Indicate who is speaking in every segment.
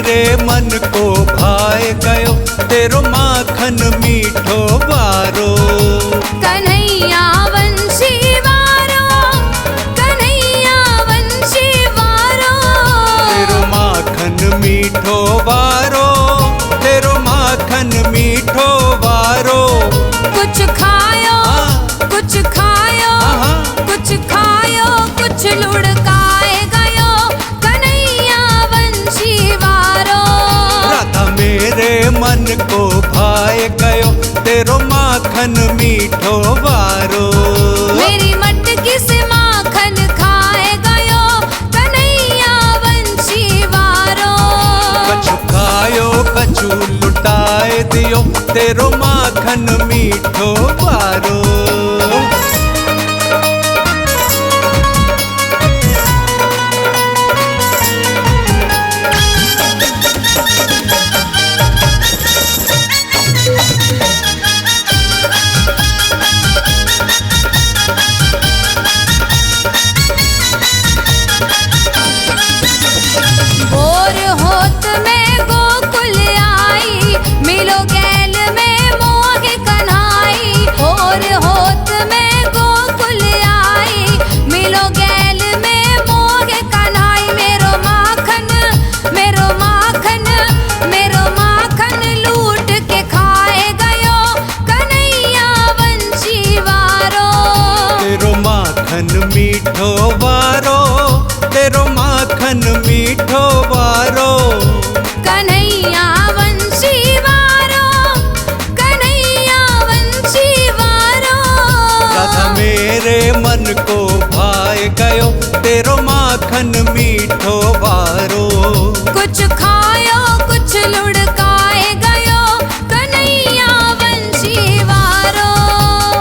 Speaker 1: मेरे मन को भाए गयो तेरो माखन मीठो वारो।
Speaker 2: कन्हैया वंशी वारो, कन्हैया वंशी वारो।
Speaker 1: तेरो माखन मीठो वारो, तेरो माखन मीठो वारो।
Speaker 2: कुछ खायो, कुछ खायो, कुछ खायो, कुछ लुढ़काए गयो कन्हैया वंशी वारो।
Speaker 1: राधा मेरे मन को भाए गयो तेरो माखन मीठो वारो।
Speaker 2: मेरी मटकी से माखन खाए गयो कन्हैया वंशी वारो।
Speaker 1: कछु खायो कछु लुटाए दियो तेरो माखन मीठो वारो।
Speaker 2: भोर होत में गोकुल आई, मिलो गैल में मोह कन्हाई। भोर होत में गोकुल आई, मिलो गैल में मोह कन्हाई। मेरो माखन, मेरो माखन, मेरो माखन लूट के खाए गयो कन्हैया वंशी वारो।
Speaker 1: तेरो माखन मीठो वारो, तेरो माखन मीठो वारो।
Speaker 2: कन्हैया वंशी वारो, कन्हैया वंशी वारो।
Speaker 1: राधा मेरे मन को भाए गयो तेरो माखन मीठो वारो।
Speaker 2: कुछ खायो कुछ लुढ़काए गयो कन्हैया वंशी वारो।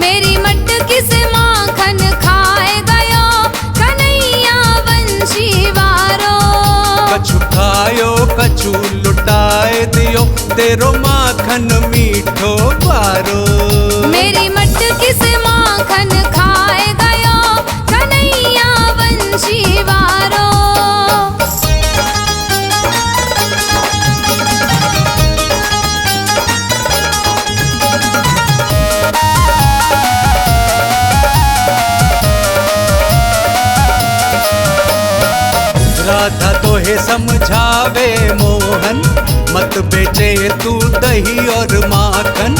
Speaker 2: मेरी मटकी से माखन खाए गयो कन्हैया वंशी वारो।
Speaker 1: कछु खायो कछु लुटाए दियो तेरो माखन मीठो वारो।
Speaker 2: मेरी मटकी से माखन खाए गयो कन्हैया वंशी वारो।
Speaker 1: राधा तोहे समझावे मोहन मत बेचे तू दही और माखन।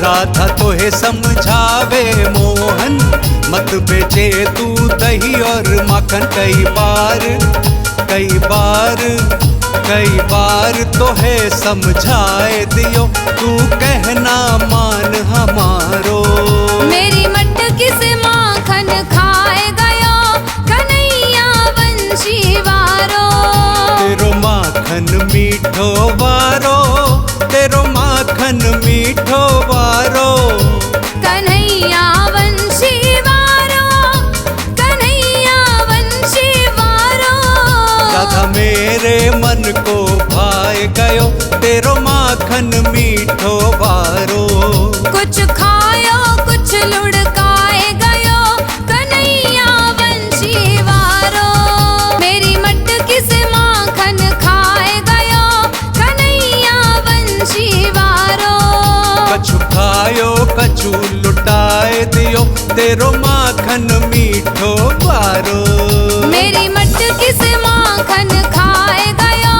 Speaker 1: राधा तोहे समझावे मोहन मत बेचे तू दही और माखन। कई बार कई बार कई बार तोहे समझाए दियो तू कहना मान हमारो।
Speaker 2: मेरी मटकी से माखन खाए गयो कन्हैया वंशी वारो।
Speaker 1: तेरो माखन मीठो वारो, तेरो माखन मीठो वारो।
Speaker 2: कन्हैया वंशी वारो, कन्हैया वंशी वारो।
Speaker 1: राधा मेरे मन को भाए गयो तेरो माखन मीठो वारो।
Speaker 2: कुछ खायो कुछ लुढ़काए गयो कन्हैया वंशी वारो। मेरी मटकी से माखन खाए गयो कन्हैया वंशी वारो।
Speaker 1: कछु खायो कछु लुटाए दियो तेरो माखन मीठो वारो।
Speaker 2: मेरी मटकी से माखन खाए गयो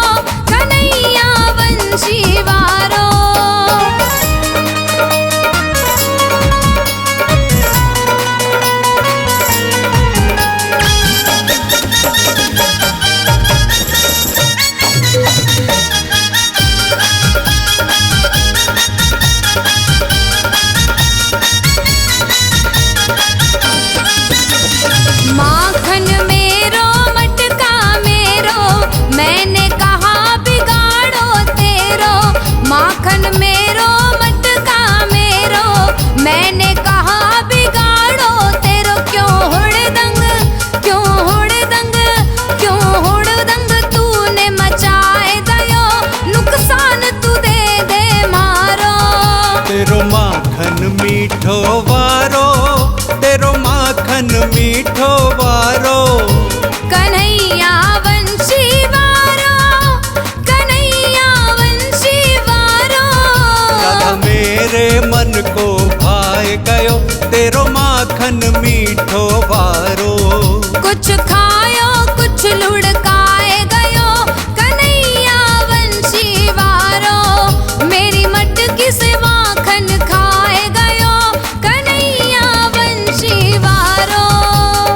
Speaker 2: कन्हैया वंशी वारो।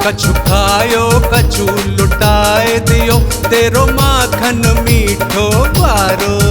Speaker 1: कछु खायो कछु लुटाए दियो, तेरो माखन मीठो वारो।